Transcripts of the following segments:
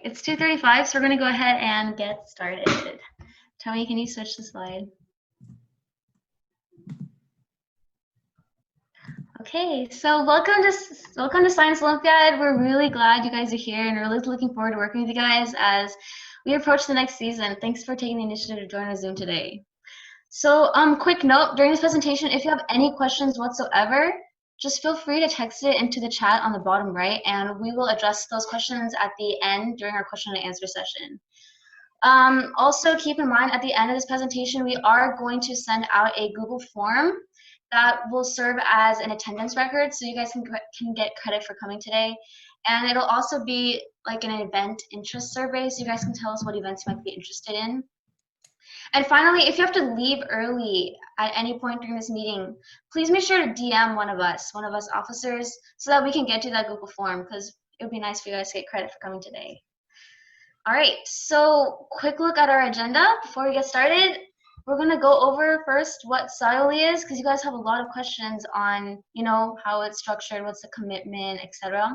it's 2:35, so we're going to go ahead and get started. Tony, can you switch the slide? Okay, so welcome to Science Olympiad. We're really glad you guys are here, and we're really looking forward to working with you guys as we approach the next season. Thanks for taking the initiative to join our Zoom today. So, quick note, during this presentation, if you have any questions whatsoever, just feel free to text it into the chat on the bottom right, and we will address those questions at the end during our question and answer session. Also, keep in mind, at the end of this presentation, we are going to send out a Google form that will serve as an attendance record, so you guys can get credit for coming today. And it'll also be like an event interest survey, so you guys can tell us what events you might be interested in. And finally, if you have to leave early at any point during this meeting, please make sure to DM one of us officers, so that we can get to that Google form, because it would be nice for you guys to get credit for coming today. All right, so quick look at our agenda before we get started. We're going to go over first what Scioly is, because you guys have a lot of questions on, how it's structured, what's the commitment, etc.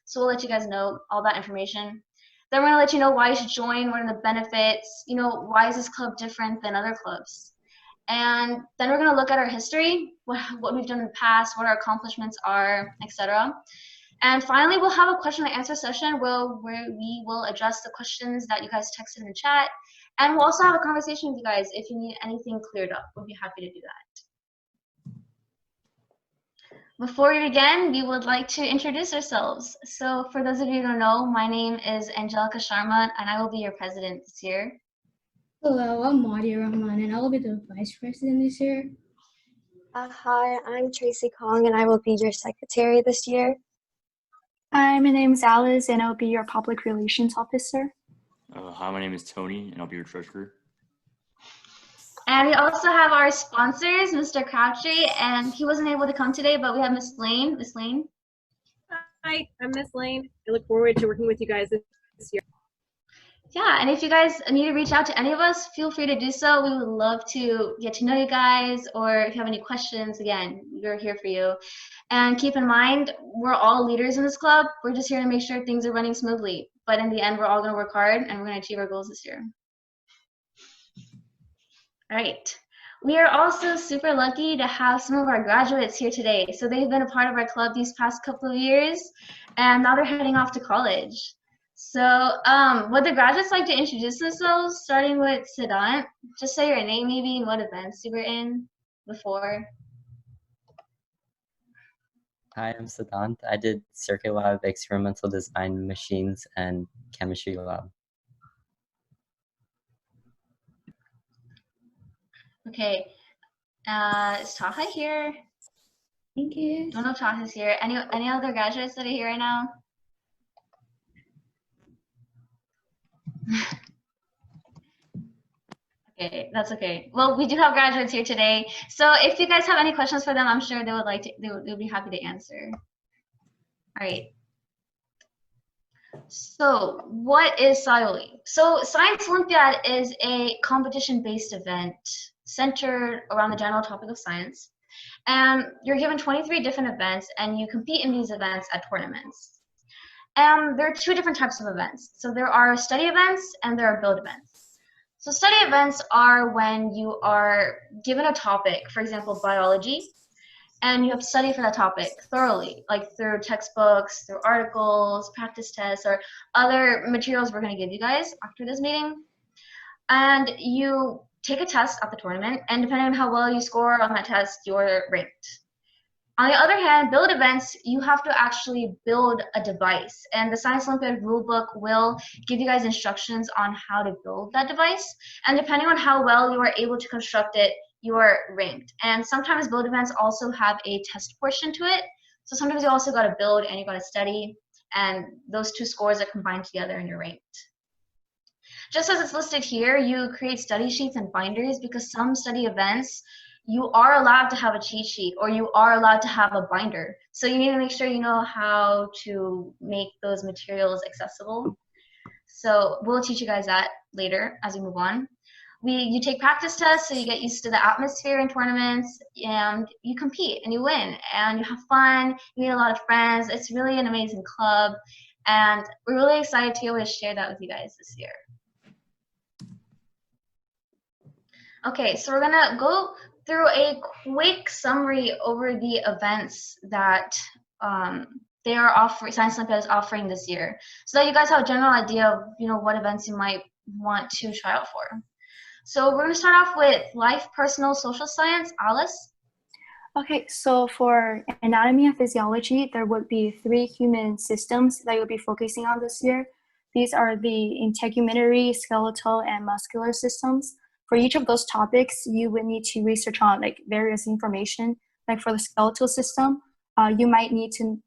So we'll let you guys know all that information. Then we're going to let you know why you should join, what are the benefits, why is this club different than other clubs. And then we're going to look at our history, what we've done in the past, what our accomplishments are, etc. And finally, we'll have a question and answer session where we will address the questions that you guys texted in the chat. And we'll also have a conversation with you guys if you need anything cleared up. We'll be happy to do that. Before we begin, we would like to introduce ourselves. So for those of you who don't know, my name is Angelica Sharma, and I will be your president this year. Hello, I'm Madia Rahman, and I will be the vice president this year. Hi, I'm Tracy Kong, and I will be your secretary this year. Hi, my name is Alice, and I'll be your public relations officer. Hi, my name is Tony, and I'll be your treasurer. And we also have our sponsors, Mr. Crabtree, and he wasn't able to come today, but we have Miss Lane. Miss Lane. Hi, I'm Miss Lane. I look forward to working with you guys this year. Yeah, and if you guys need to reach out to any of us, feel free to do so. We would love to get to know you guys, or if you have any questions, again, we're here for you. And keep in mind, we're all leaders in this club. We're just here to make sure things are running smoothly. But in the end, we're all going to work hard, and we're going to achieve our goals this year. All right. We are also super lucky to have some of our graduates here today. So they've been a part of our club these past couple of years, and now they're heading off to college. So would the graduates like to introduce themselves, starting with Siddhant? Just say your name maybe and what events you were in before. Hi, I'm Siddhant. I did Circuit Lab, Experimental Design, Machines, and Chemistry Lab. Okay. Is Taha here? Thank you. Don't know if Taha's here. Any other graduates that are here right now? Okay, that's okay. Well, we do have graduates here today, so if you guys have any questions for them, I'm sure they'll be happy to answer. All right. So, what is Scioly? So, Science Olympiad is a competition-based event centered around the general topic of science, and you're given 23 different events, and you compete in these events at tournaments. There are two different types of events. So there are study events and there are build events. So study events are when you are given a topic, for example, biology, and you have to study for that topic thoroughly, like through textbooks, through articles, practice tests, or other materials we're going to give you guys after this meeting. And you take a test at the tournament, and depending on how well you score on that test, you're ranked. On the other hand, build events, you have to actually build a device, and the Science Olympiad rulebook will give you guys instructions on how to build that device, and depending on how well you are able to construct it, you are ranked. And sometimes build events also have a test portion to it, so sometimes you also got to build and you got to study, and those two scores are combined together and you're ranked. Just as it's listed here, you create study sheets and binders because some study events you are allowed to have a cheat sheet or you are allowed to have a binder. So you need to make sure you know how to make those materials accessible. So we'll teach you guys that later as we move on. You take practice tests so you get used to the atmosphere in tournaments, and you compete and you win and you have fun, you meet a lot of friends. It's really an amazing club, And we're really excited to be able to share that with you guys this year. Okay, so we're gonna go through a quick summary over the events that they are offering, Science Olympiad is offering this year, so that you guys have a general idea of what events you might want to try out for. So we're gonna start off with life, personal, social science. Alice? Okay, so for anatomy and physiology, there would be 3 human systems that you'll be focusing on this year. These are the integumentary, skeletal, and muscular systems. For each of those topics, you would need to research on like various information. Like for the skeletal system, you might need to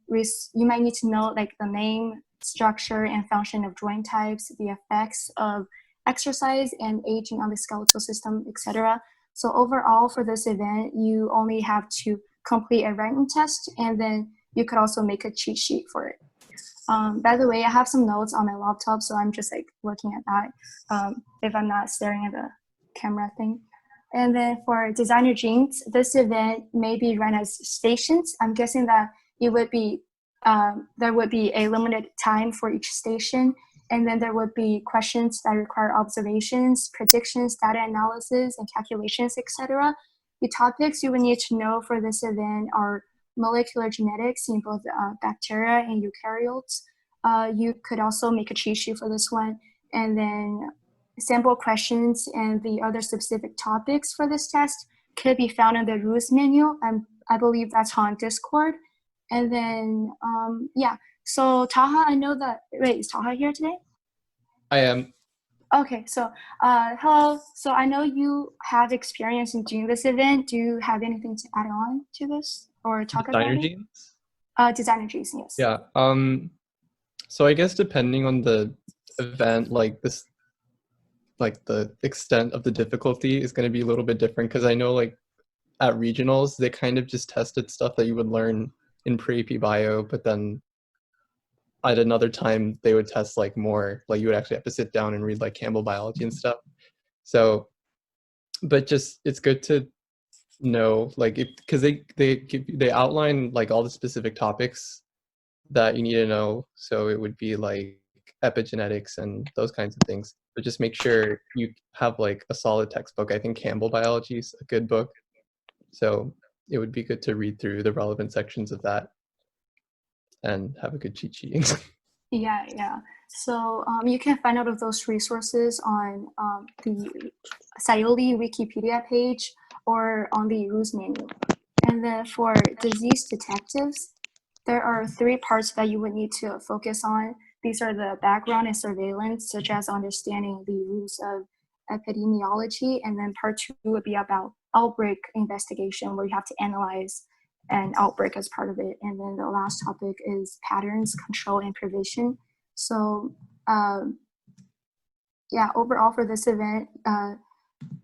know like the name, structure, and function of joint types, the effects of exercise and aging on the skeletal system, etc. So overall for this event, you only have to complete a writing test, and then you could also make a cheat sheet for it. By the way, I have some notes on my laptop, so I'm just like looking at that if I'm not staring at the camera thing. And then for designer genes, this event may be run as stations. I'm guessing that it would be there would be a limited time for each station, and then there would be questions that require observations, predictions, data analysis, and calculations, etc. The topics you would need to know for this event are molecular genetics in both bacteria and eukaryotes. You could also make a cheat sheet for this one, and then sample questions and the other specific topics for this test could be found in the rules manual, and I believe that's on Discord. And then, yeah, so Taha, I know that, wait, is Taha here today? I am. Okay, so hello. So I know you have experience in doing this event. Do you have anything to add on to this or talk about it? Genes? Designer genes, yes. Yeah. So I guess depending on the event, like this, like the extent of the difficulty is going to be a little bit different, because I know like at regionals they kind of just tested stuff that you would learn in pre-AP bio, but then at another time they would test like more, like you would actually have to sit down and read like Campbell biology and stuff. So, but just it's good to know, like, because they outline like all the specific topics that you need to know. So it would be like epigenetics and those kinds of things. But just make sure you have like a solid textbook. I think Campbell biology is a good book, so it would be good to read through the relevant sections of that and have a good cheat sheet. Yeah. So you can find out of those resources on the Scioly Wikipedia page or on the rules manual. And then for disease detectives, there are 3 parts that you would need to focus on. These are the background and surveillance, such as understanding the rules of epidemiology. And then part 2 would be about outbreak investigation, where you have to analyze an outbreak as part of it. And then the last topic is patterns, control, and prevention. So yeah, overall for this event,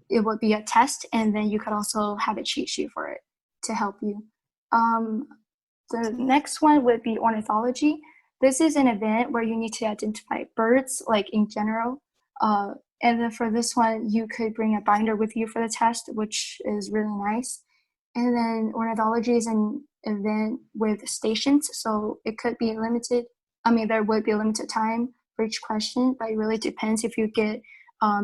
it would be a test, and then you could also have a cheat sheet for it to help you. The next one would be ornithology. This is an event where you need to identify birds, like in general. And then for this one, you could bring a binder with you for the test, which is really nice. And then ornithology is an event with stations, so it could be limited. I mean, there would be a limited time for each question, but it really depends if you get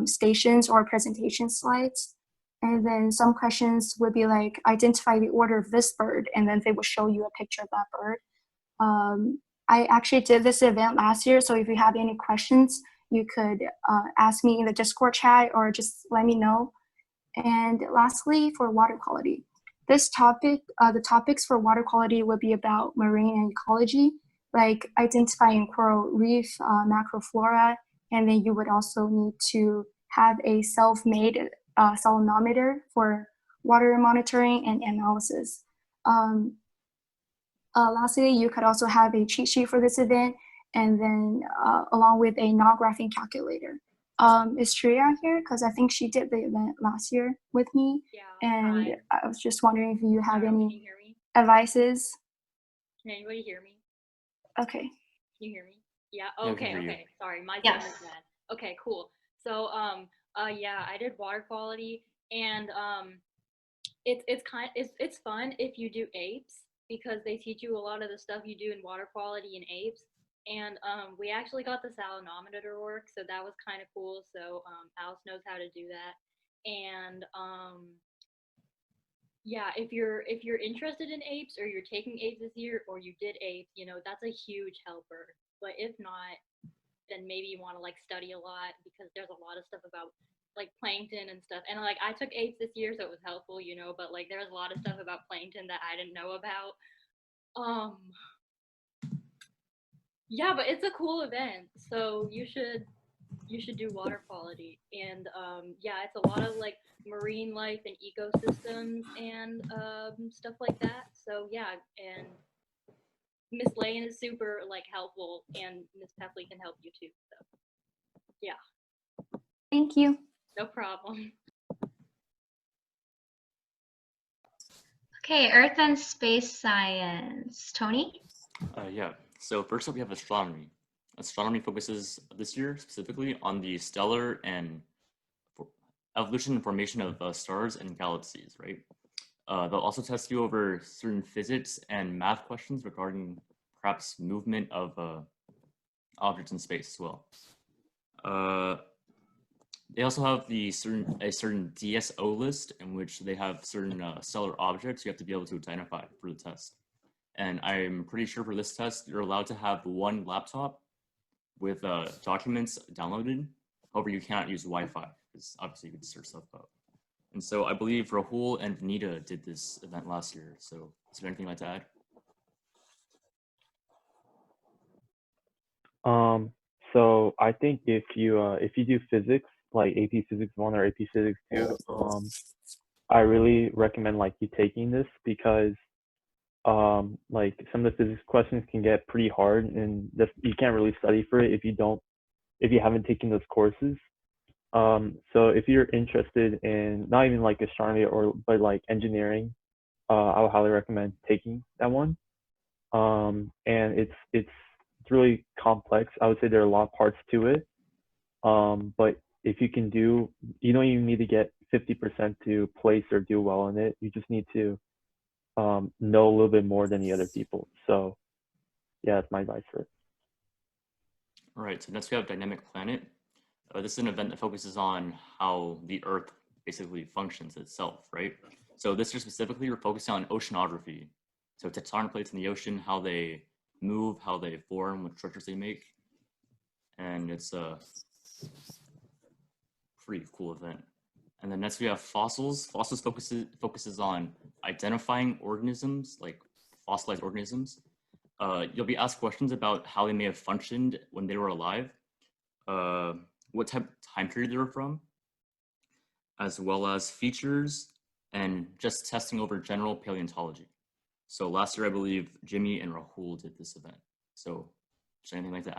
stations or presentation slides. And then some questions would be like, identify the order of this bird, and then they will show you a picture of that bird. I actually did this event last year, so if you have any questions, you could ask me in the Discord chat or just let me know. And lastly, for water quality. This topic, the topics for water quality would be about marine ecology, like identifying coral reef, macroflora, and then you would also need to have a self-made salinometer for water monitoring and analysis. Lastly, you could also have a cheat sheet for this event, and then along with a non-graphing calculator. Is Shreya here? Because I think she did the event last year with me. Yeah. And Hi. I was just wondering if you have Can you any hear me? advices. Can anybody hear me? Okay. Can you hear me? Yeah. Yeah, I can Okay. hear you. Okay. Sorry, my Yes. sound is bad. Okay. Cool. So yeah, I did water quality, and it's fun if you do apes, because they teach you a lot of the stuff you do in water quality in apes. And we actually got the salinometer to work, so that was kind of cool. So Alice knows how to do that. And yeah, if you're interested in apes or you're taking apes this year or you did apes, you know, that's a huge helper. But if not, then maybe you want to like study a lot because there's a lot of stuff about like plankton and stuff. And like I took apes this year, so it was helpful, you know, but like there's a lot of stuff about plankton that I didn't know about. Um yeah, but it's a cool event. So you should do water quality. And yeah, it's a lot of like marine life and ecosystems and stuff like that. So yeah, and Miss Lane is super like helpful, and Miss Pepley can help you too. So yeah, Thank you. no problem. Okay, Earth and space science. Tony? Yeah. So first up, we have astronomy. Astronomy focuses this year specifically on the stellar and evolution and formation of stars and galaxies, right? They'll also test you over certain physics and math questions regarding perhaps movement of objects in space as well. They also have a certain DSO list in which they have certain stellar objects you have to be able to identify for the test. And I'm pretty sure for this test, you're allowed to have one laptop with documents downloaded. However, you cannot use Wi-Fi because obviously you could search stuff out. And so I believe Rahul and Vanita did this event last year. So is there anything you'd like to add? So I think if you do physics, like AP Physics 1 or AP Physics 2, I really recommend like you taking this because like some of the physics questions can get pretty hard and you can't really study for it if you haven't taken those courses. So if you're interested in not even like astronomy but like engineering, I would highly recommend taking that one. And it's really complex. I would say there are a lot of parts to it. But if you can you don't even need to get 50% to place or do well in it. You just need to know a little bit more than the other people. So yeah, that's my advice for it. All right, so next we have Dynamic Planet. This is an event that focuses on how the Earth basically functions itself, right? So this year specifically, we're focusing on oceanography. So tectonic plates in the ocean, how they move, how they form, what structures they make. And it's a pretty cool event. And then next we have fossils. Fossils focuses on identifying organisms, like fossilized organisms. You'll be asked questions about how they may have functioned when they were alive, what time period they were from, as well as features and just testing over general paleontology. So last year, I believe Jimmy and Rahul did this event. So is there anything you'd like to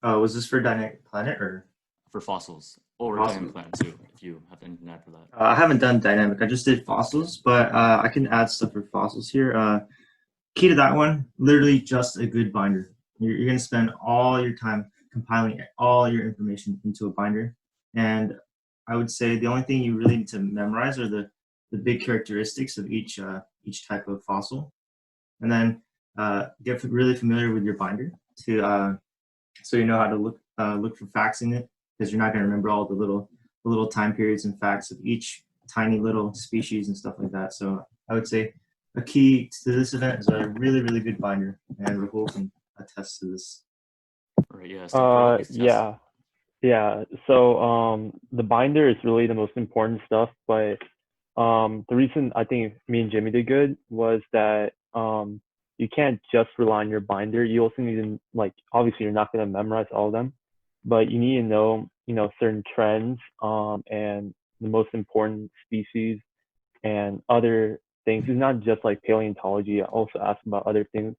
add? Was this for Dynamic Planet or? For fossils, or Fossils. Dynamic Planet too, if you have anything to add for that. I haven't done Dynamic, I just did fossils, but I can add stuff for fossils here. Key to that one, literally just a good binder. You're gonna spend all your time compiling all your information into a binder. And I would say the only thing you really need to memorize are the big characteristics of each type of fossil. And then get really familiar with your binder so you know how to look for facts in it, because you're not going to remember all the little time periods and facts of each tiny little species and stuff like that. So I would say a key to this event is a really, really good binder, and Rahul can attest to this. Right, yeah. So the binder is really the most important stuff, but the reason I think me and Jimmy did good was that you can't just rely on your binder. You also need to, like, obviously you're not going to memorize all of them, but you need to know, certain trends and the most important species and other things. It's not just like paleontology. I also ask about other things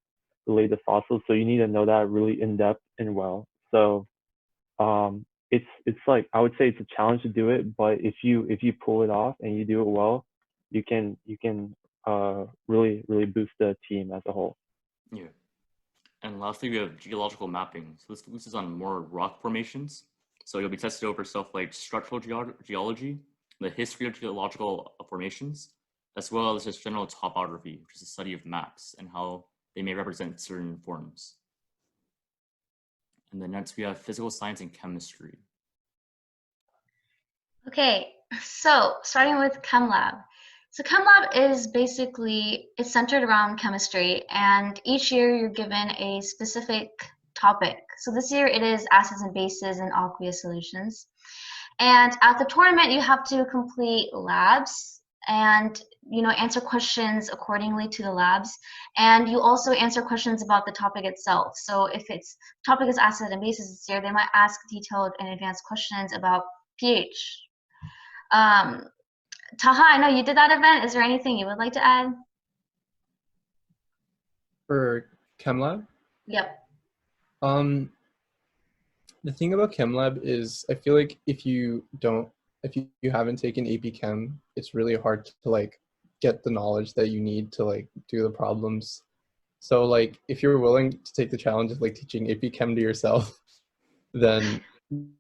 related to fossils. So you need to know that really in depth and well. So it's like, I would say it's a challenge to do it, but if you pull it off and you do it well, you can really boost the team as a whole. Yeah. And lastly, we have geological mapping. So this focuses on more rock formations. So you'll be tested over stuff like structural geology, the history of geological formations, as well as just general topography, which is the study of maps and how they may represent certain forms. And then next we have physical science and chemistry. Okay, so starting with Chem Lab. So Chem Lab is basically, it's centered around chemistry, and each year you're given a specific topic. So this year it is acids and bases and aqueous solutions. And at the tournament you have to complete labs and answer questions accordingly to the labs, and you also answer questions about the topic itself. So if its topic is acids and bases this year, they might ask detailed and advanced questions about pH. Taha, I know you did that event. Is there anything you would like to add? For Chem Lab? Yep. The thing about Chem Lab is I feel like if you haven't taken AP Chem, it's really hard to like get the knowledge that you need to like do the problems. So like if you're willing to take the challenge of like teaching AP Chem to yourself, then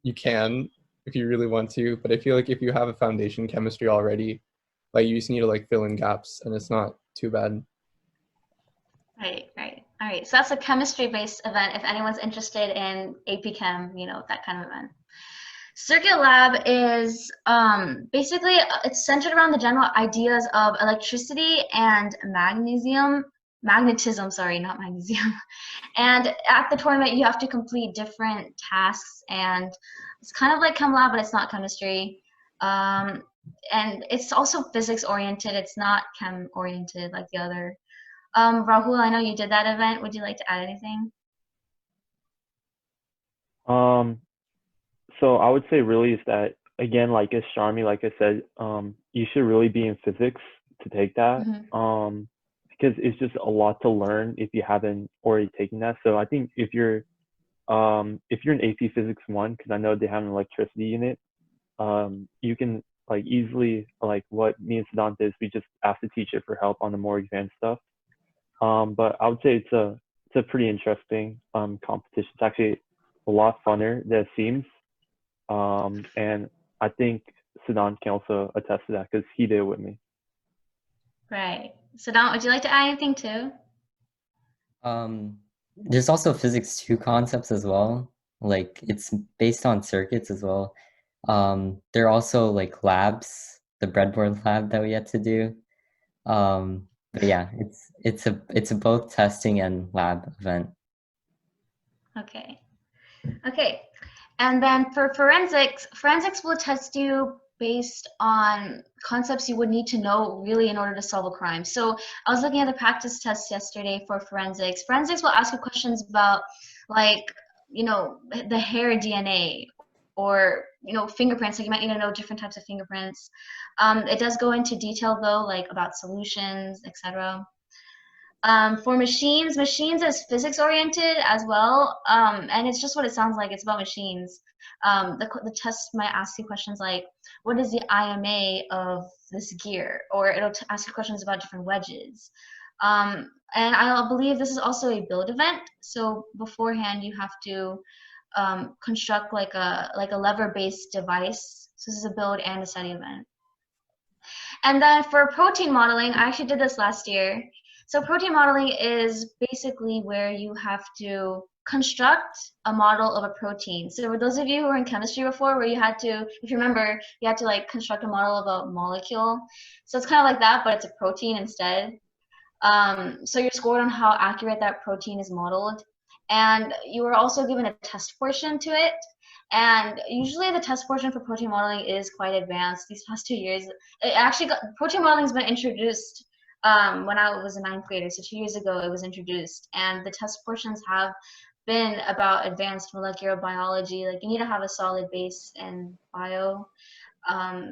you can if you really want to. But I feel like if you have a foundation chemistry already, like you just need to like fill in gaps, and it's not too bad. Right. All right. So that's a chemistry-based event. If anyone's interested in AP Chem, that kind of event. Circuit Lab is basically it's centered around the general ideas of electricity and magnetism. Sorry, not magnesium. And at the tournament, you have to complete different tasks, and it's kind of like Chem Lab, but it's not chemistry. And it's also physics oriented. It's not chem oriented like the other. Rahul, I know you did that event. Would you like to add anything? So I would say really is that, again, like astronomy, like I said, you should really be in physics to take that. Because it's just a lot to learn if you haven't already taken that. So I think if you're in AP Physics 1, because I know they have an electricity unit, you can like easily, like what me and Siddhant did, we just ask the teacher for help on the more advanced stuff. But I would say it's a pretty interesting competition. It's actually a lot funner than it seems. And I think Siddhant can also attest to that because he did it with me. Right. Siddhant, would you like to add anything too? There's also physics 2 concepts as well. Like it's based on circuits as well. There are also like labs, the breadboard lab that we had to do. But yeah, it's a both testing and lab event. Okay. And then for forensics will test you based on concepts you would need to know really in order to solve a crime. So I was looking at the practice test yesterday for forensics. Forensics will ask you questions about like, the hair DNA or, fingerprints. Like you might need to know different types of fingerprints. It does go into detail though, like about solutions, etc. For machines is physics oriented as well, and it's just what it sounds like. It's about machines. The test might ask you questions like, what is the IMA of this gear? Or it'll ask you questions about different wedges. And I believe this is also a build event, so beforehand you have to construct like a lever-based device. So this is a build and a study event. And then for protein modeling, I actually did this last year. So protein modeling is basically where you have to construct a model of a protein. So for those of you who were in chemistry before, where you had to, if you remember, you had to like construct a model of a molecule. So it's kind of like that, but it's a protein instead. So you're scored on how accurate that protein is modeled. And you were also given a test portion to it. And usually the test portion for protein modeling is quite advanced. These past 2 years, protein modeling has been introduced when I was a 9th grader. So 2 years ago it was introduced. And the test portions have been about advanced molecular biology. Like you need to have a solid base in bio,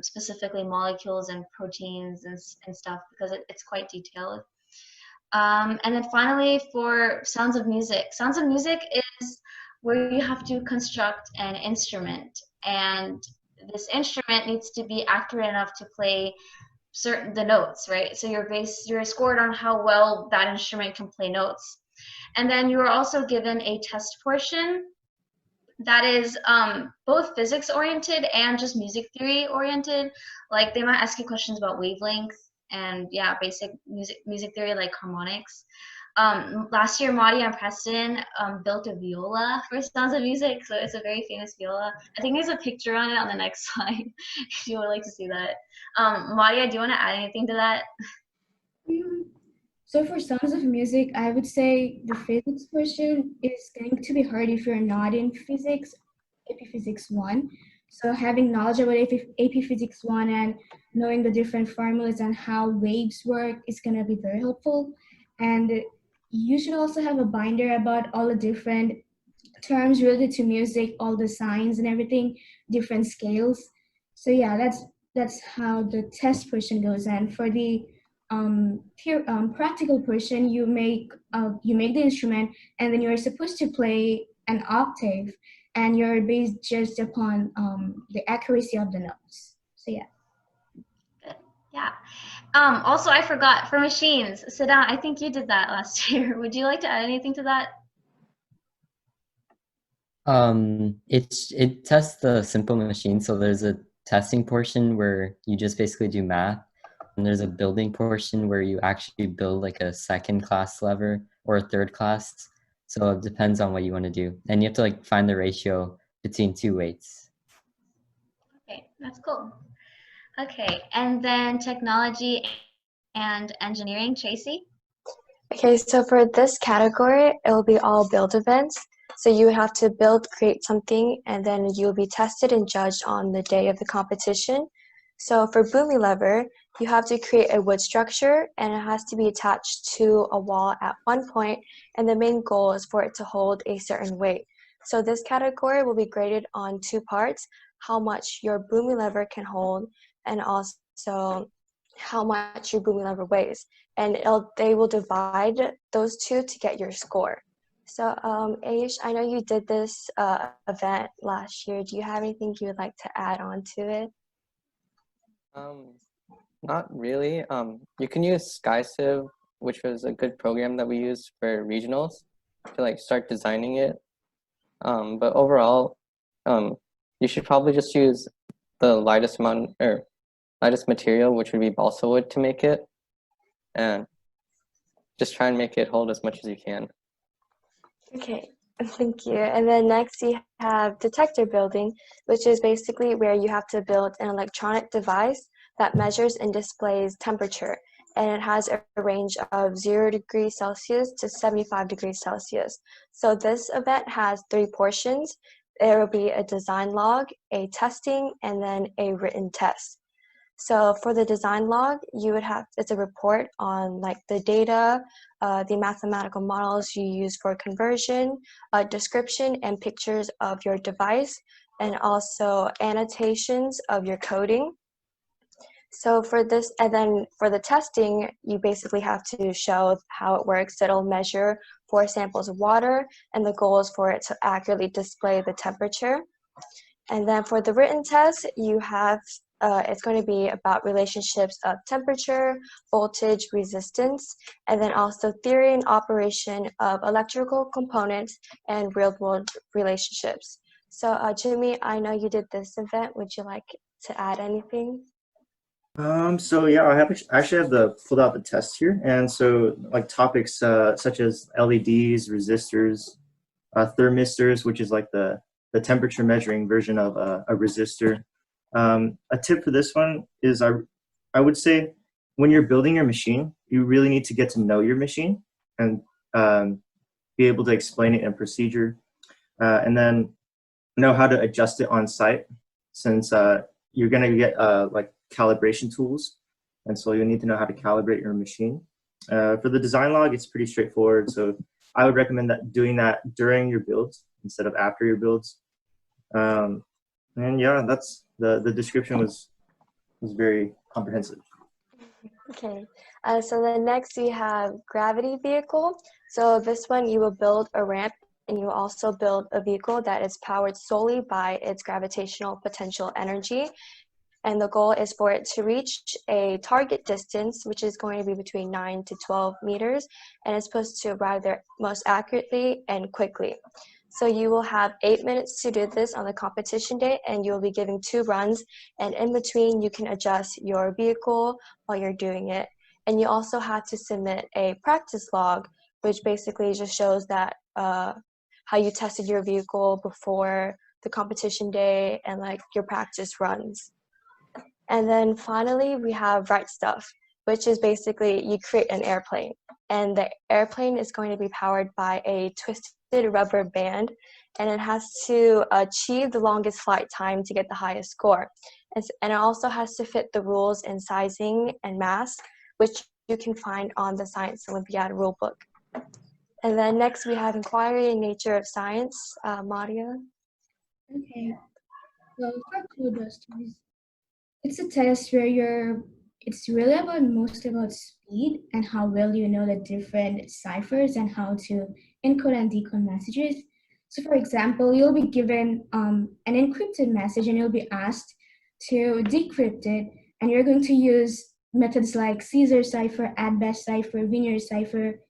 specifically molecules and proteins and stuff, because it's quite detailed. And then finally, for sounds of music is where you have to construct an instrument, and this instrument needs to be accurate enough to play the notes, right? So you're scored on how well that instrument can play notes. And then you are also given a test portion that is both physics oriented and just music theory oriented. Like they might ask you questions about wavelength and basic music theory like harmonics. Last year, Maudie and Preston built a viola for Sounds of Music, so it's a very famous viola. I think there's a picture on it on the next slide if you would like to see that. Maudie, do you want to add anything to that? So for Sounds of Music, I would say the physics portion is going to be hard if you're not in physics, AP Physics 1. So having knowledge about AP Physics 1 and knowing the different formulas and how waves work is going to be very helpful. And you should also have a binder about all the different terms related to music, all the signs and everything, different scales. So yeah, that's how the test portion goes. And for the practical portion, you make the instrument, and then you're supposed to play an octave, and you're based just upon the accuracy of the notes. So yeah. Good. Yeah. Also, I forgot for machines. Siddhan, I think you did that last year. Would you like to add anything to that? It tests the simple machine, so there's a testing portion where you just basically do math, and there's a building portion where you actually build like a second class lever or a third class. So it depends on what you want to do, and you have to like find the ratio between two weights. Okay, that's cool. Okay, and then technology and engineering, Tracy? Okay, so for this category, it will be all build events. So you would have to build, create something, and then you'll be tested and judged on the day of the competition. So for Boomy Lever, you have to create a wood structure, and it has to be attached to a wall at one point, and the main goal is for it to hold a certain weight. So this category will be graded on two parts: how much your Boomy Lever can hold, and also how much your Boomy Lever weighs. And they will divide those two to get your score. So, Aish, I know you did this event last year. Do you have anything you would like to add on to it? Not really. You can use SkySieve, which was a good program that we used for regionals to like start designing it. But overall, you should probably just use the lightest amount or lightest material, which would be balsa wood, to make it, and just try and make it hold as much as you can. Okay, thank you. And then next we have detector building, which is basically where you have to build an electronic device that measures and displays temperature. And it has a range of 0 degrees Celsius to 75 degrees Celsius. So this event has 3 portions. There will be a design log, a testing, and then a written test. So for the design log, you would have, it's a report on like the data, the mathematical models you use for conversion, a description and pictures of your device, and also annotations of your coding. So for this, and then for the testing, you basically have to show how it works. It'll measure 4 samples of water, and the goal is for it to accurately display the temperature. And then for the written test, you have, it's going to be about relationships of temperature, voltage, resistance, and then also theory and operation of electrical components and real-world relationships. So Jimmy, I know you did this event. Would you like to add anything? So yeah, I actually have pulled out the test here, and so like topics such as LEDs, resistors, thermistors, which is like the temperature measuring version of a resistor. A tip for this one is I would say when you're building your machine, you really need to get to know your machine and be able to explain it in procedure, and then know how to adjust it on site, since you're going to get like calibration tools, and so you'll need to know how to calibrate your machine. For the design log, it's pretty straightforward, so I would recommend doing that during your builds instead of after your builds. And yeah, that's the description was very comprehensive. Okay, so then next we have gravity vehicle. So this one you will build a ramp, and you will also build a vehicle that is powered solely by its gravitational potential energy. And the goal is for it to reach a target distance, which is going to be between 9 to 12 meters, and it's supposed to arrive there most accurately and quickly. So you will have 8 minutes to do this on the competition day, and you'll be giving 2 runs, and in between you can adjust your vehicle while you're doing it. And you also have to submit a practice log which basically just shows that how you tested your vehicle before the competition day and like your practice runs. And then finally, we have Right Stuff, which is basically you create an airplane. And the airplane is going to be powered by a twisted rubber band, and it has to achieve the longest flight time to get the highest score. And it also has to fit the rules in sizing and mass, which you can find on the Science Olympiad rulebook. And then next we have Inquiry in Nature of Science. Maria? Okay. So for Codebusters, it's a test where it's really mostly about speed and how well you know the different ciphers and how to encode and decode messages. So for example, you'll be given an encrypted message and you'll be asked to decrypt it, and you're going to use methods like Caesar cipher, Adbest cipher, Vineyard cipher,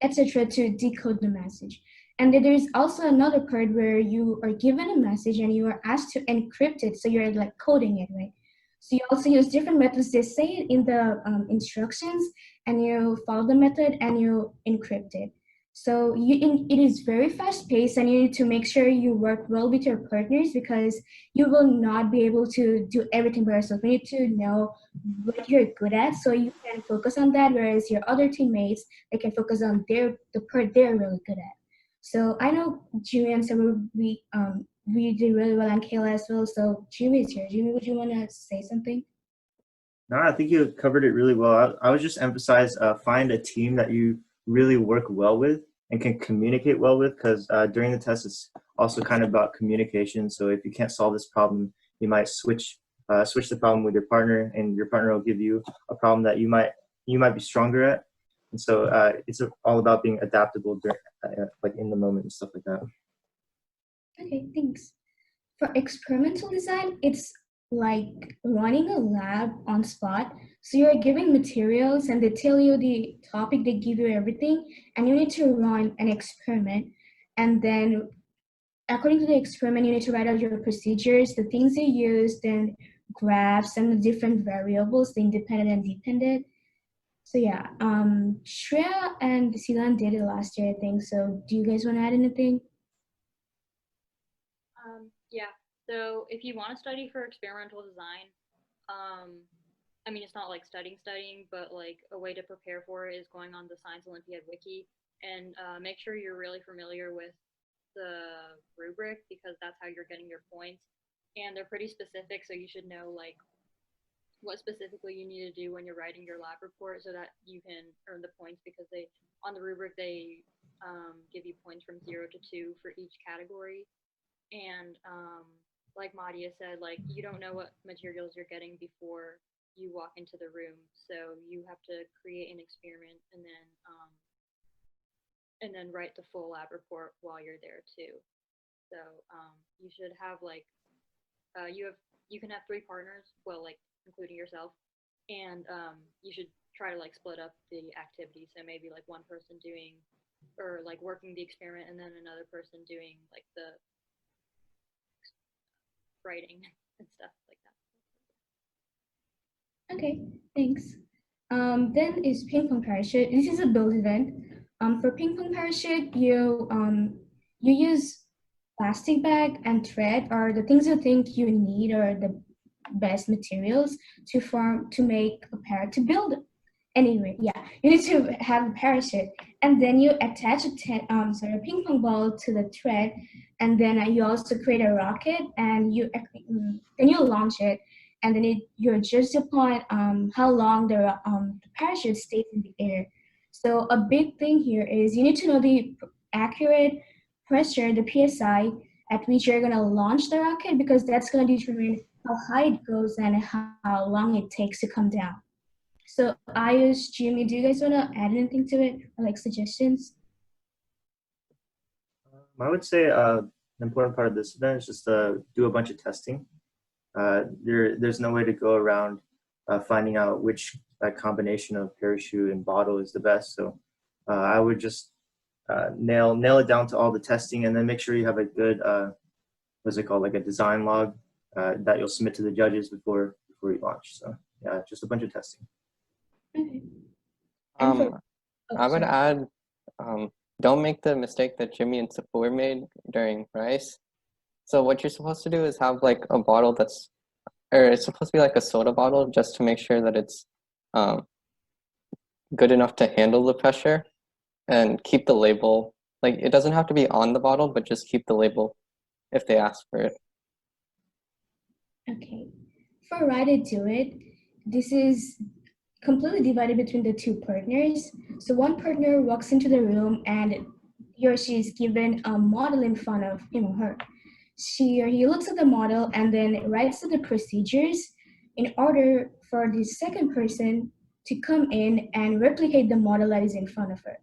etc. to decode the message. And then there's also another part where you are given a message and you are asked to encrypt it, so you're like coding it, right? So you also use different methods. They say it in the instructions, and you follow the method and you encrypt it. So it is very fast paced, and you need to make sure you work well with your partners because you will not be able to do everything by yourself. You need to know what you're good at so you can focus on that, whereas your other teammates, they can focus on the part they're really good at. So I know Jimmy and Summer, we did really well on Kayla as well. So Jimmy's here. Jimmy, would you want to say something? No, I think you covered it really well. I would just emphasize find a team that you really work well with and can communicate well with, because during the test it's also kind of about communication. So if you can't solve this problem, you might switch the problem with your partner, and your partner will give you a problem that you might be stronger at. And so it's all about being adaptable during, like in the moment and stuff like that. Okay, thanks. For experimental design, it's like running a lab on spot. So you're given materials and they tell you the topic, they give you everything, and you need to run an experiment. And then according to the experiment, you need to write out your procedures, the things you used, and graphs and the different variables, the independent and dependent. So yeah, Shreya and Silan did it last year, I think. So do you guys want to add anything? Yeah, so if you want to study for experimental design, I mean, it's not like studying, but like a way to prepare for it is going on the Science Olympiad wiki and make sure you're really familiar with the rubric, because that's how you're getting your points. And they're pretty specific, so you should know like what specifically you need to do when you're writing your lab report so that you can earn the points, because they on the rubric they give you points from 0 to 2 for each category. And like Madia said, like you don't know what materials you're getting before you walk into the room, so you have to create an experiment and then write the full lab report while you're there too. So you should have like you can have 3 partners, well, like including yourself, and you should try to like split up the activity. So maybe like one person doing or like working the experiment, and then another person doing like the writing and stuff like that. Okay, thanks. Then is ping pong parachute. This is a build event. For ping pong parachute, you use plastic bag and thread are the things you think you need or the best materials to make a parachute to build. Anyway, yeah, you need to have a parachute, and then you attach a ping pong ball to the thread, and then you also create a rocket, and then you launch it, and then you're just upon how long the parachute stays in the air. So a big thing here is you need to know the accurate pressure, the PSI, at which you're gonna launch the rocket, because that's gonna determine how high it goes and how long it takes to come down. So Ayush, Jimmy, do you guys want to add anything to it, or like suggestions? I would say an important part of this event is just do a bunch of testing. There's no way to go around finding out which combination of parachute and bottle is the best. So I would just nail it down to all the testing, and then make sure you have a good what's it called, like a design log that you'll submit to the judges before you launch. So yeah, just a bunch of testing. Okay. I would add don't make the mistake that Jimmy and Sapur made during rice. So what you're supposed to do is have like a bottle that's, or it's supposed to be like a soda bottle just to make sure that it's good enough to handle the pressure, and keep the label. Like it doesn't have to be on the bottle, but just keep the label if they ask for it. Okay. For Ride It Do It, this is completely divided between the two partners. So one partner walks into the room and he or she is given a model in front of him or her. She or he looks at the model and then writes the procedures in order for the second person to come in and replicate the model that is in front of her.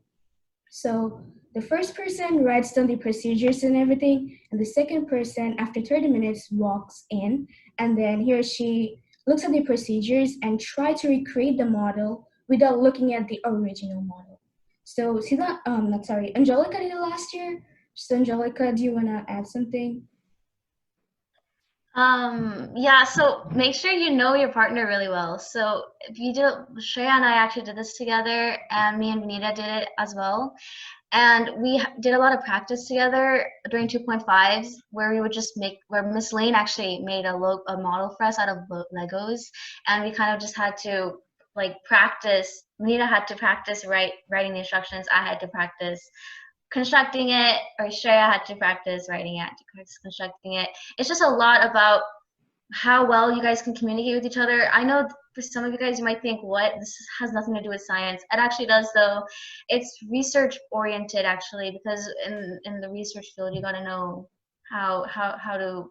So the first person writes down the procedures and everything, and the second person, after 30 minutes, walks in, and then he or she looks at the procedures and try to recreate the model without looking at the original model. So Angelica did it last year. So Angelica, do you want to add something? Yeah, so make sure you know your partner really well. So if you did, Shreya and I actually did this together, and me and Benita did it as well. And we did a lot of practice together during 2.5s, where we would just where Miss Lane actually made a model for us out of Legos, and we kind of just had to like practice. Benita had to practice writing the instructions. I had to practice constructing it, or Shreya had to practice writing it, constructing it. It's just a lot about how well you guys can communicate with each other. I know for some of you guys, you might think, what? This has nothing to do with science. It actually does, though. It's research oriented, actually, because in the research field, you got to know how to,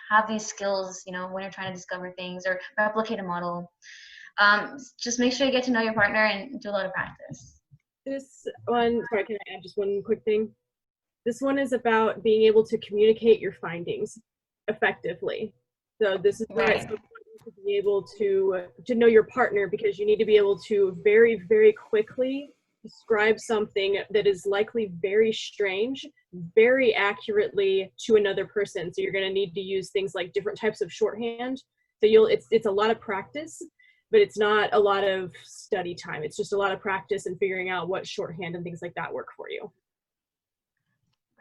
have these skills, when you're trying to discover things or replicate a model. Just make sure you get to know your partner and do a lot of practice. This one, sorry, can I add just one quick thing? This one is about being able to communicate your findings effectively. So this is where it's important to be able to know your partner, because you need to be able to very, very quickly describe something that is likely very strange, very accurately to another person. So you're going to need to use things like different types of shorthand. So it's a lot of practice, but it's not a lot of study time. It's just a lot of practice and figuring out what shorthand and things like that work for you.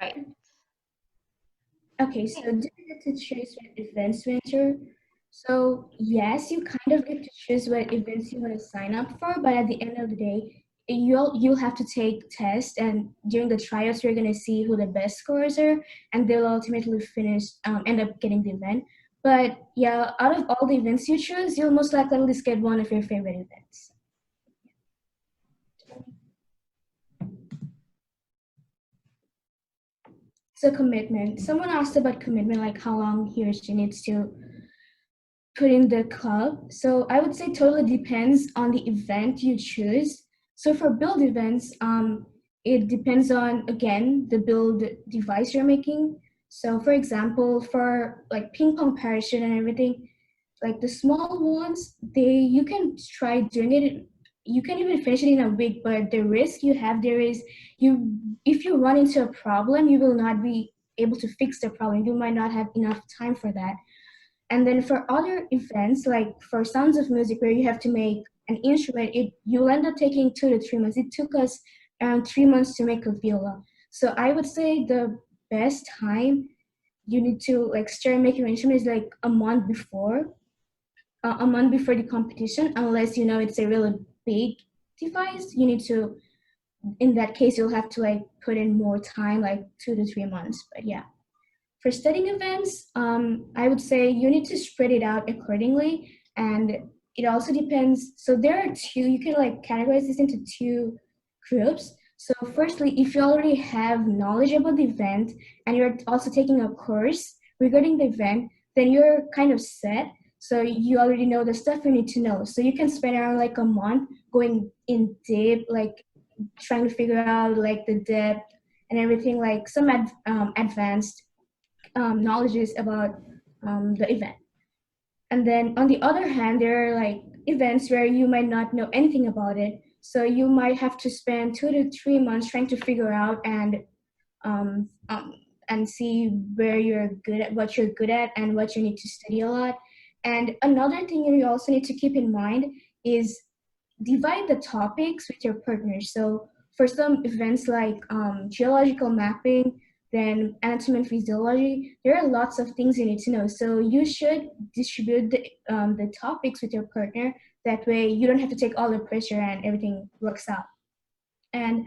Right. Okay, so do you get to choose what events to enter? So yes, you kind of get to choose what events you want to sign up for, but at the end of the day, you'll have to take tests, and during the trials, you're gonna see who the best scorers are, and they'll ultimately end up getting the event. But yeah, out of all the events you choose, you'll most likely at least get one of your favorite events. So commitment. Someone asked about commitment, like how long he or she needs to put in the club. So I would say totally depends on the event you choose. So for build events, it depends on, again, the build device you're making. So for example, for like ping pong parachute and everything, like the small ones, you can try doing it. You can even finish it in a week, but the risk you have there is if you run into a problem, you will not be able to fix the problem. You might not have enough time for that. And then for other events, like for Sounds of Music, where you have to make an instrument, you'll end up taking 2 to 3 months. It took us around 3 months to make a viola. So I would say the best time you need to like start making an instrument is like a month before the competition, unless it's a really big device. You need to, in that case, you'll have to like put in more time, like 2 to 3 months. But yeah, for studying events, I would say you need to spread it out accordingly, and it also depends. So there are you can like categorize this into 2 groups. So firstly, if you already have knowledge about the event and you're also taking a course regarding the event, then you're kind of set. So you already know the stuff you need to know. So you can spend around like a month going in deep, like trying to figure out like the depth and everything, like some advanced knowledges about the event. And then on the other hand, there are like events where you might not know anything about it. So you might have to spend 2 to 3 months trying to figure out and see where you're good at, what you're good at, and what you need to study a lot. And another thing you also need to keep in mind is divide the topics with your partner. So for some events like geological mapping, then anatomy and physiology, there are lots of things you need to know. So you should distribute the topics with your partner. That way you don't have to take all the pressure and everything works out. And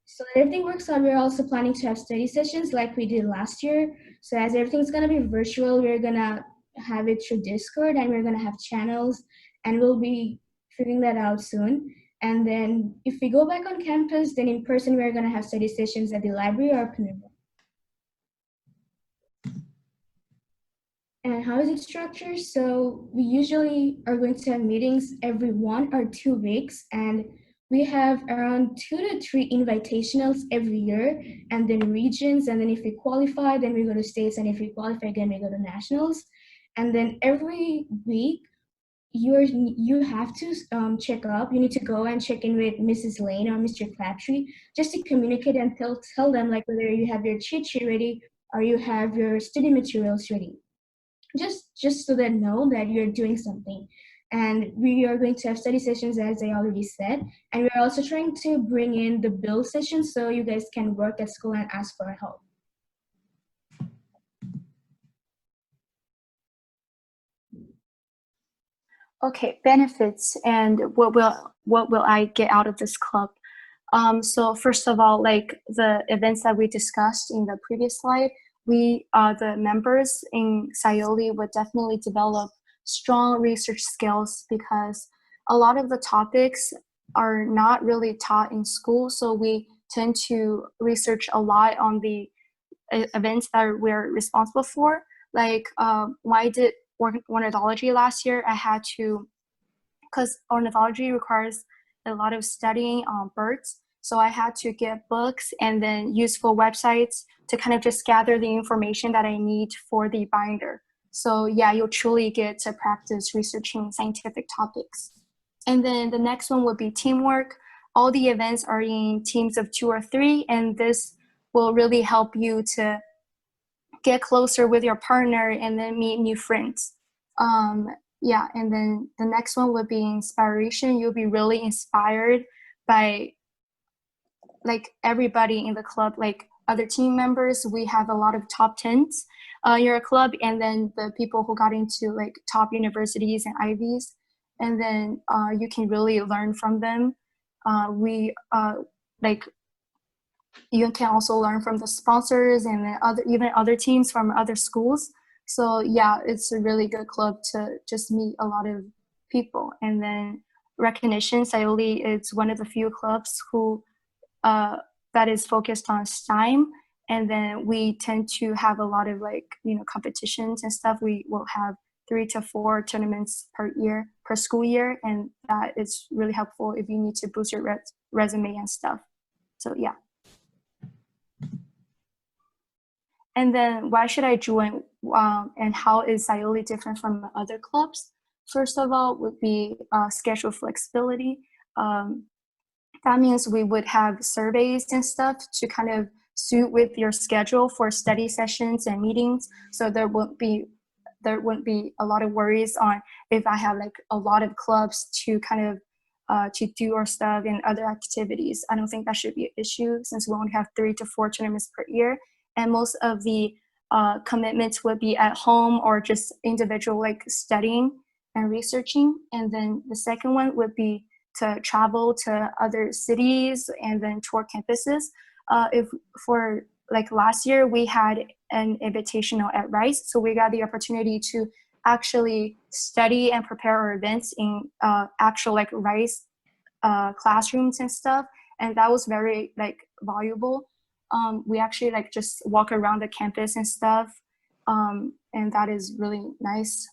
so that everything works out, we're also planning to have study sessions like we did last year. So as everything's gonna be virtual, we're gonna have it through Discord and we're gonna have channels and we'll be figuring that out soon. And then if we go back on campus, then in person, we're gonna have study sessions at the library or Penumbra. And how is it structured? So we usually are going to have meetings every 1 or 2 weeks, and we have around 2 to 3 invitationals every year, and then regions, and then if we qualify, then we go to states, and if we qualify again, we go to nationals. And then every week, you have to check up. You need to go and check in with Mrs. Lane or Mr. Crabtree just to communicate and tell them like whether you have your cheat sheet ready or you have your study materials ready. Just so they know that you're doing something. And we are going to have study sessions, as I already said, and we're also trying to bring in the build sessions so you guys can work at school and ask for help. Okay, benefits and what will I get out of this club? So first of all, like the events that we discussed in the previous slide, the members in Scioly would definitely develop strong research skills because a lot of the topics are not really taught in school. So we tend to research a lot on the events that we're responsible for. Like when I did ornithology last year, I had to, because ornithology requires a lot of studying on birds. So I had to get books and then useful websites to kind of just gather the information that I need for the binder. So yeah, you'll truly get to practice researching scientific topics. And then the next one would be teamwork. All the events are in teams of 2 or 3, and this will really help you to get closer with your partner and then meet new friends. Yeah, and then the next one would be inspiration. You'll be really inspired by like everybody in the club, like other team members. We have a lot of top 10s in your club, and then the people who got into like top universities and Ivies, and then you can really learn from them. Like you can also learn from the sponsors and then even other teams from other schools. So yeah, it's a really good club to just meet a lot of people. And then recognition, Scioly is one of the few clubs who that is focused on STEM. And then we tend to have a lot of like, competitions and stuff. We will have 3 to 4 tournaments per school year. And that is really helpful if you need to boost your resume and stuff. So yeah. And then why should I join and how is Scioly different from other clubs? First of all would be schedule flexibility. That means we would have surveys and stuff to kind of suit with your schedule for study sessions and meetings. So there wouldn't be a lot of worries on if I have like a lot of clubs to kind of to do our stuff and other activities. I don't think that should be an issue since we only have 3 to 4 tournaments per year. And most of the commitments would be at home or just individual like studying and researching. And then the second one would be to travel to other cities and then tour campuses. If for like last year, we had an invitational at Rice. So we got the opportunity to actually study and prepare our events in actual like Rice classrooms and stuff. And that was very like valuable. We actually like just walk around the campus and stuff. And that is really nice.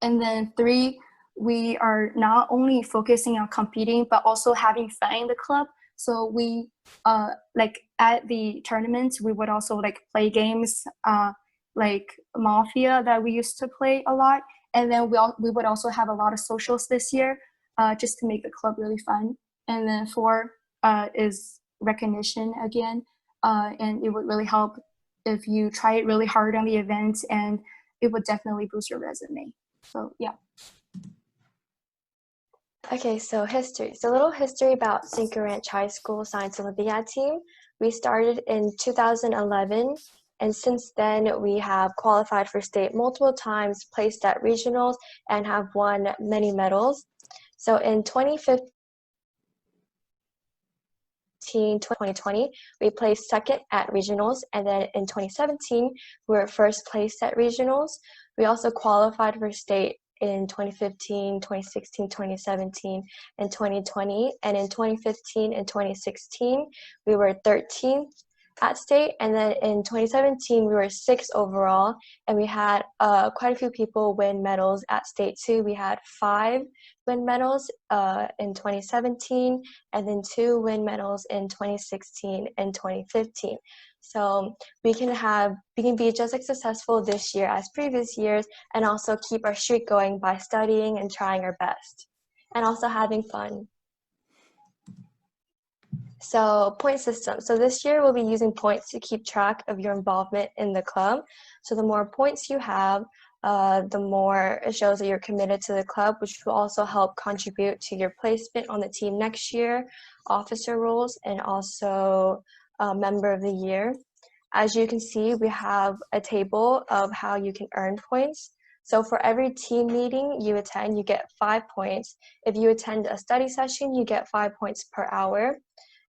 And then 3, we are not only focusing on competing, but also having fun in the club. So we, like at the tournaments, we would also like play games like Mafia that we used to play a lot. And then we would also have a lot of socials this year just to make the club really fun. And then 4 is recognition again. And it would really help if you try it really hard on the events, and it would definitely boost your resume. So yeah. Okay, so history. So a little history about Cinco Ranch High School Science Olympiad team. We started in 2011, and since then we have qualified for state multiple times, placed at regionals, and have won many medals. So in 2015, 2020, we placed second at regionals, and then in 2017, we were first placed at regionals. We also qualified for state in 2015, 2016, 2017, and 2020. And in 2015 and 2016, we were 13th at state. And then in 2017, we were 6th overall. And we had quite a few people win medals at state too. We had 5 win medals in 2017, and then 2 win medals in 2016 and 2015. So we can be just as successful this year as previous years, and also keep our streak going by studying and trying our best, and also having fun. So point system. So this year we'll be using points to keep track of your involvement in the club. So the more points you have, the more it shows that you're committed to the club, which will also help contribute to your placement on the team next year, officer roles, and also member of the year. As you can see, we have a table of how you can earn points. So for every team meeting you attend, you get 5 points. If you attend a study session, you get 5 points per hour.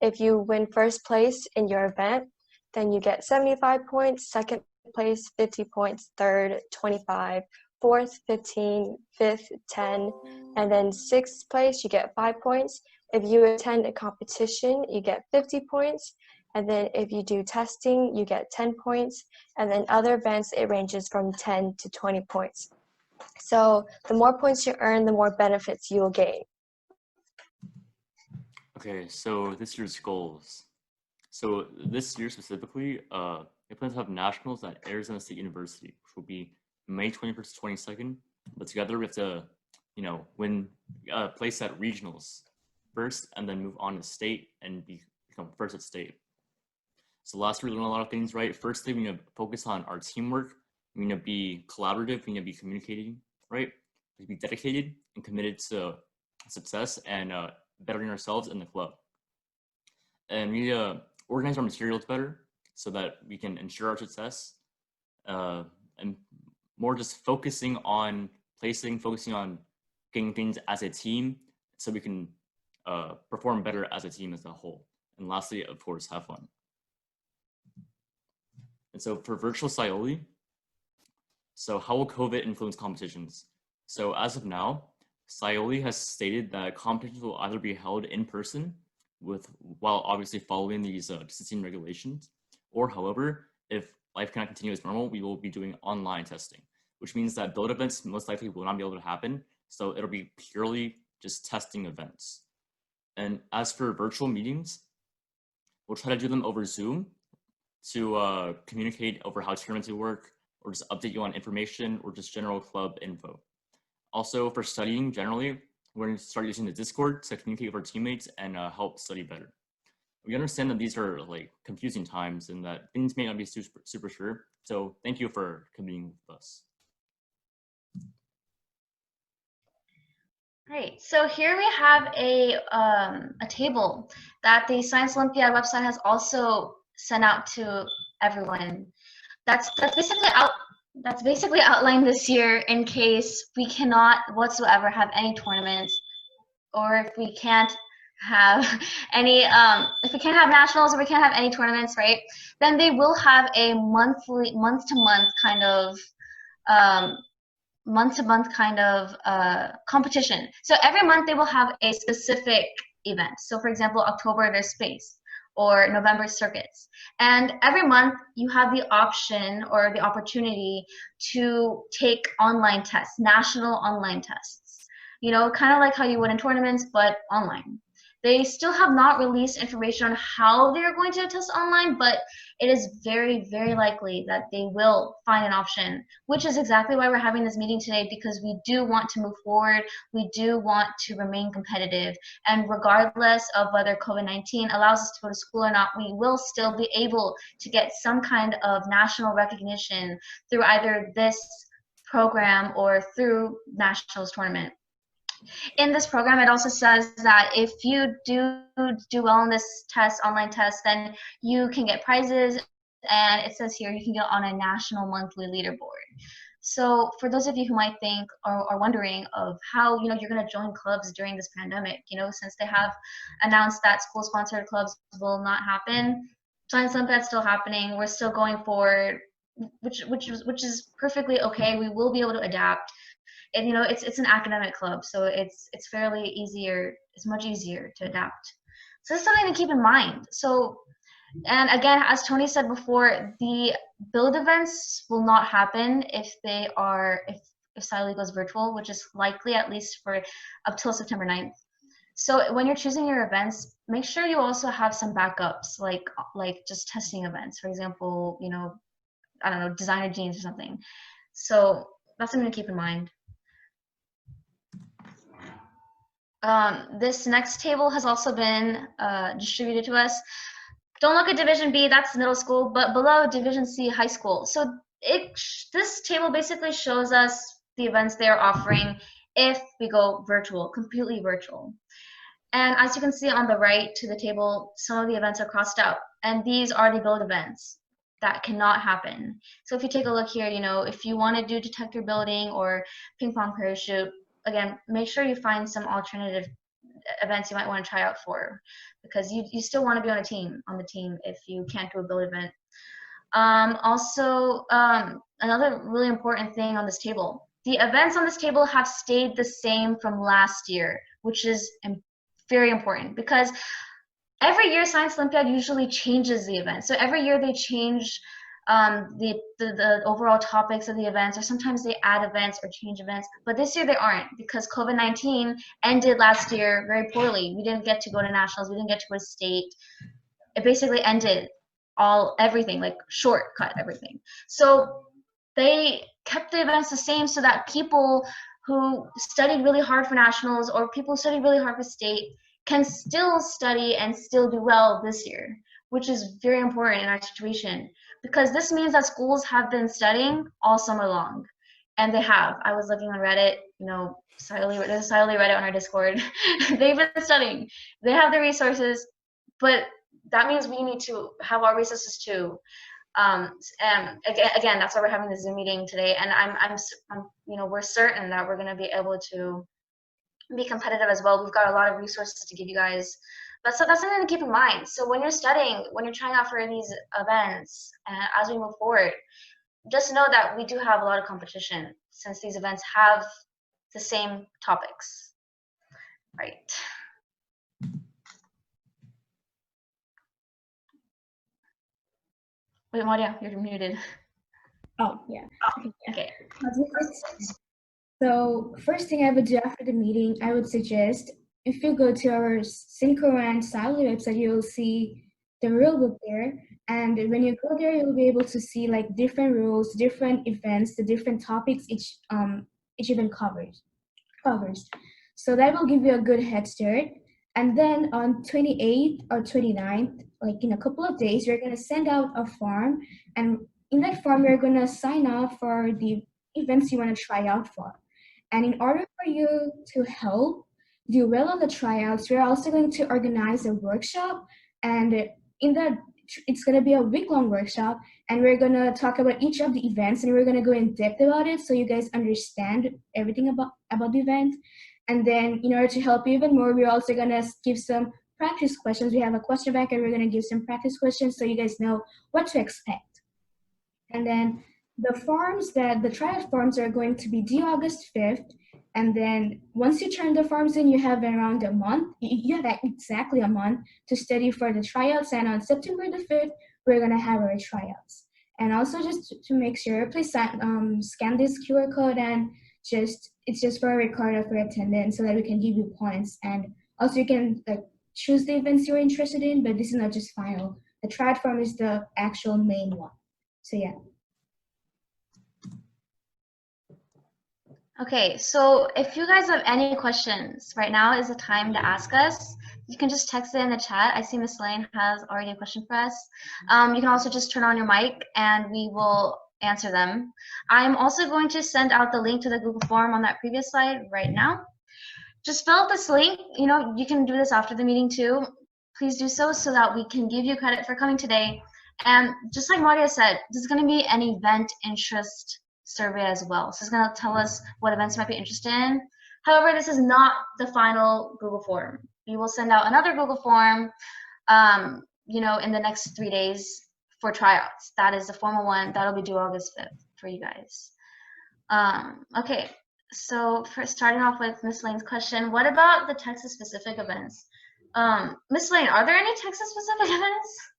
If you win first place in your event, then you get 75 points, second place 50 points, third 25, fourth 15, fifth 10, and then sixth place you get 5 points. If you attend a competition, you get 50 points, and then if you do testing, you get 10 points, and then other events, it ranges from 10 to 20 points. So the more points you earn, the more benefits you'll gain. Okay, so this year's goals. So this year specifically, we plan to have nationals at Arizona State University, which will be May 21st to 22nd. But together we have to, win place at regionals first, and then move on to state and become first at state. So last year we learned a lot of things, right? Firstly, we need to focus on our teamwork. We need to be collaborative. We need to be communicating, right? We need to be dedicated and committed to success and bettering ourselves in the club. And we need to organize our materials better so that we can ensure our success, and more just focusing on focusing on getting things as a team so we can perform better as a team as a whole. And lastly, of course, have fun. And so for virtual Scioly, so how will COVID influence competitions? So as of now, Scioly has stated that competitions will either be held in person while obviously following these distancing regulations, or however, if life cannot continue as normal, we will be doing online testing, which means that build events most likely will not be able to happen. So it'll be purely just testing events. And as for virtual meetings, we'll try to do them over Zoom to communicate over how tournaments will work, or just update you on information, or just general club info. Also for studying generally, we're going to start using the Discord to communicate with our teammates and help study better. We understand that these are like confusing times and that things may not be super sure. So thank you for coming with us. Great. So here we have a table that the Science Olympiad website has also sent out to everyone. That's basically outlined this year in case we cannot whatsoever have any tournaments, or if we can't have any if we can't have nationals, or we can't have any tournaments, right? Then they will have a month to month kind of competition. So every month they will have a specific event. So for example, October there's space, or November circuits. And every month you have the option or the opportunity to take online tests, national online tests. Kind of like how you would in tournaments, but online. They still have not released information on how they're going to test online, but it is very, very likely that they will find an option, which is exactly why we're having this meeting today, because we do want to move forward. We do want to remain competitive. And regardless of whether COVID-19 allows us to go to school or not, we will still be able to get some kind of national recognition through either this program or through nationals tournament. in this program, it also says that if you do well in this test, online test, then you can get prizes, and it says here you can get on a national monthly leaderboard. So for those of you who might think or are wondering of how you're going to join clubs during this pandemic, since they have announced that school-sponsored clubs will not happen, Science Olympiad's still happening. We're still going forward, which is perfectly okay. We will be able to adapt. And it's an academic club, so it's fairly easier. It's much easier to adapt. So that's something to keep in mind. So, and again, as Tony said before, the build events will not happen if Scioly goes virtual, which is likely at least for up till September 9th. So when you're choosing your events, make sure you also have some backups, like just testing events. For example, I don't know, designer jeans or something. So that's something to keep in mind. This next table has also been distributed to us. Don't look at Division B, that's middle school, but below Division C, high school. So this table basically shows us the events they are offering if we go virtual, completely virtual. And as you can see on the right to the table, some of the events are crossed out, and these are the build events that cannot happen. So if you take a look here, if you want to do detector building or ping pong parachute, again, make sure you find some alternative events you might want to try out for, because you still want to be on the team if you can't do a build event. Also, another really important thing on this table, the events on this table have stayed the same from last year, which is very important, because every year Science Olympiad usually changes the event. So every year they change the overall topics of the events, or sometimes they add events or change events. But this year they aren't, because COVID-19 ended last year very poorly. We didn't get to go to nationals. We didn't get to go to state. It basically ended everything, like shortcut everything. So they kept the events the same so that people who studied really hard for nationals or people who studied really hard for state can still study and still do well this year, which is very important in our situation, because this means that schools have been studying all summer long, and they have. I was looking on Reddit, there's a Scioly Reddit on our Discord. They've been studying. They have the resources, but that means we need to have our resources too. And again, that's why we're having the Zoom meeting today, and we're certain that we're going to be able to be competitive as well. We've got a lot of resources to give you guys, but so that's something to keep in mind. So when you're studying, when you're trying out for these events, as we move forward, just know that we do have a lot of competition, since these events have the same topics, right? Wait, Maria, you're muted. Oh, yeah. Okay. So first thing I would do after the meeting, I would suggest, if you go to our Synchro and Scioly website, you'll see the rule book there. And when you go there, you'll be able to see like different rules, different events, the different topics each event covers. So that will give you a good head start. And then on 28th or 29th, like in a couple of days, we're going to send out a form. And in that form, you're going to sign up for the events you want to try out for. And in order for you to help do well on the tryouts, we're also going to organize a workshop. And in that, it's going to be a week-long workshop. And we're going to talk about each of the events. And we're going to go in depth about it so you guys understand everything about the event. And then in order to help you even more, we're also going to give some practice questions. We have a question bank, and we're going to give some practice questions so you guys know what to expect. And then the tryout forms are going to be due August 5th. And then once you turn the forms in, you have around a month. You have exactly a month to study for the tryouts. And on September the 5th, we're going to have our tryouts. And also just to make sure, please scan this QR code, and it's just for a record of your attendance so that we can give you points. And also you can choose the events you're interested in, but this is not just final. The tryout form is the actual main one. So yeah. Okay, so if you guys have any questions, right now is the time to ask us. You can just text it in the chat. I see Miss Lane has already a question for us. You can also just turn on your mic and we will answer them. I'm also going to send out the link to the Google form on that previous slide right now. just fill out this link. You know, you can do this after the meeting too. Please do so that we can give you credit for coming today. And just like Maria said, this is going to be an event interest survey as well. So it's going to tell us what events you might be interested in. However, this is not the final Google form. We will send out another Google form, you know, in the next 3 days for tryouts. That is the formal one. That'll be due August 5th for you guys. Okay, so for starting off with Miss Lane's question, what about the Texas-specific events? Miss Lane, are there any Texas-specific events?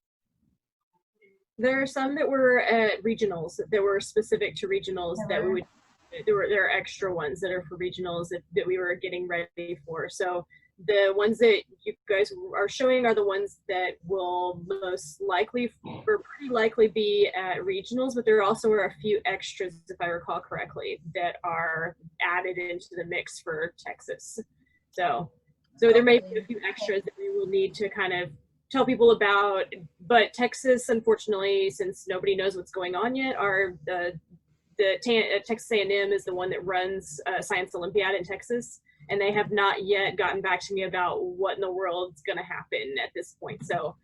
There are some that were at regionals that were specific to regionals that we would. There are extra ones that are for regionals that we were getting ready for. So the ones that you guys are showing are the ones that will most likely or pretty likely be at regionals, but there also are a few extras, if I recall correctly, that are added into the mix for Texas. So there may be a few extras that we will need to kind of tell people about, but Texas, unfortunately, since nobody knows what's going on yet, are Texas A&M is the one that runs Science Olympiad in Texas, and they have not yet gotten back to me about what in the world's going to happen at this point. So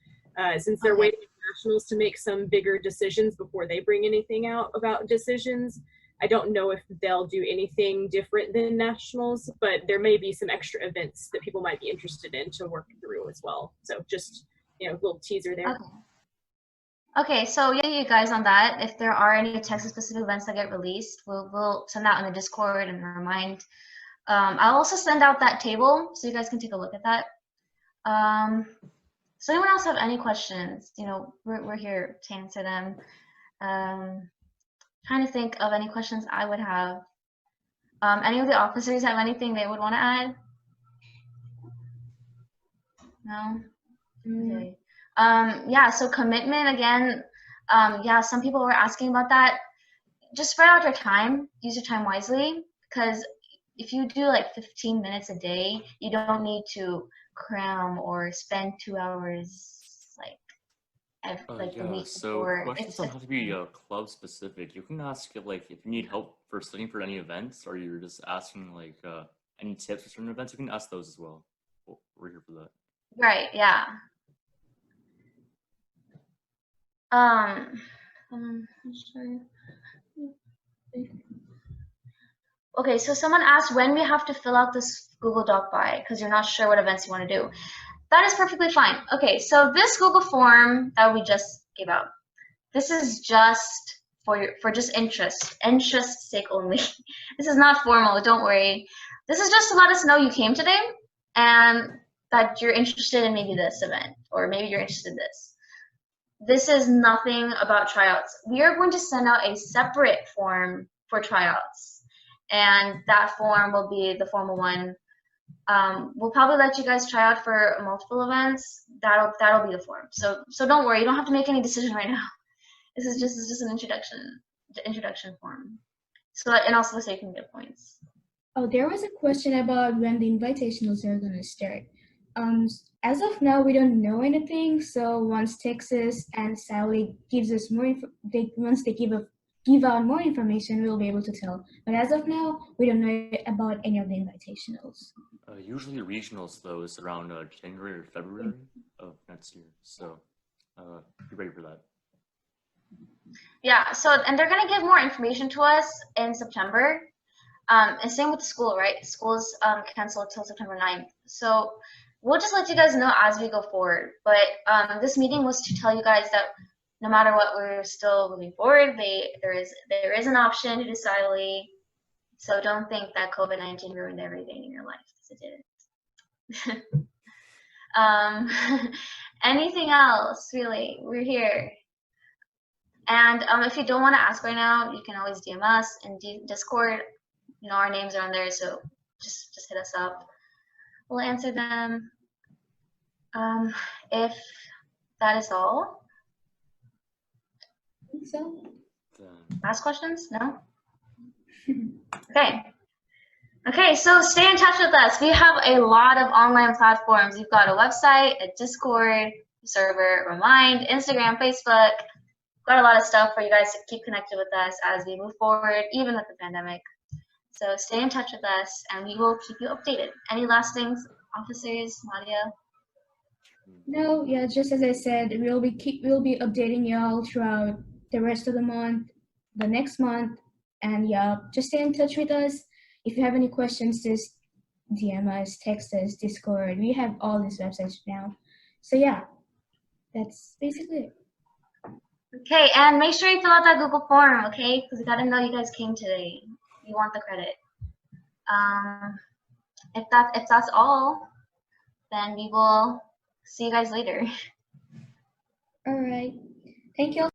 since they're waiting for nationals to make some bigger decisions before they bring anything out about decisions, I don't know if they'll do anything different than nationals, but there may be some extra events that people might be interested in to work through as well. So just, you know, a little teaser there. Okay, so yeah, you guys on that. If there are any Texas-specific events that get released, we'll send that in the Discord and remind. I'll also send out that table so you guys can take a look at that. Does anyone else have any questions? You know, we're here to answer them. Trying to think of any questions I would have. Any of the officers have anything they would want to add? No? Okay. Yeah, so commitment again. Yeah, some people were asking about that. Just spread out your time, use your time wisely, because if you do like 15 minutes a day, you don't need to cram or spend 2 hours like the week so before. questions don't have to be club specific. You can ask like if you need help for studying for any events, or you're just asking like any tips for certain events. You can ask those as well. We're here for that. Right. Yeah. Okay, so someone asked when we have to fill out this Google Doc by, because you're not sure what events you want to do. That is perfectly fine. Okay, so this Google form that we just gave out, this is just for just interest sake only. This is not formal, don't worry. This is just to let us know you came today and that you're interested in maybe this event, or maybe you're interested in this. This is nothing about tryouts. We are going to send out a separate form for tryouts, and that form will be the formal one. We'll probably let you guys try out for multiple events. That'll be the form. So don't worry, you don't have to make any decision right now. This is just an introduction form. So, and also so you can get points. Oh, there was a question about when the invitationals are going to start. As of now, we don't know anything. So once Texas and Scioly gives us more, once they give out more information, we'll be able to tell. But as of now, we don't know about any of the invitationals. Usually regionals though is around January or February of next year. So be ready for that. Yeah. So and they're gonna give more information to us in September. And same with the school, right? School's canceled till September 9th. So we'll just let you guys know as we go forward. But this meeting was to tell you guys that no matter what, we're still moving forward. There is an option to do Scioly. So don't think that COVID-19 ruined everything in your life, because it didn't. Anything else, really? We're here. And if you don't want to ask right now, you can always DM us in Discord. You know, our names are on there, so just hit us up. We'll answer them. If that is all. I think so. Last questions? No? Okay. Okay, so stay in touch with us. We have a lot of online platforms. We've got a website, a Discord server, Remind, Instagram, Facebook. Got a lot of stuff for you guys to keep connected with us as we move forward, even with the pandemic. So stay in touch with us, and we will keep you updated. Any last things, officers, Nadia? No, yeah, just as I said, we'll be updating y'all throughout the rest of the month, the next month, and yeah, just stay in touch with us. If you have any questions, just DM us, text us, Discord. We have all these websites now. So yeah, that's basically it. Okay, and make sure you fill out that Google form, okay? Because we gotta know you guys came today. You want the credit. If that's all, then we will see you guys later. All right. Thank you all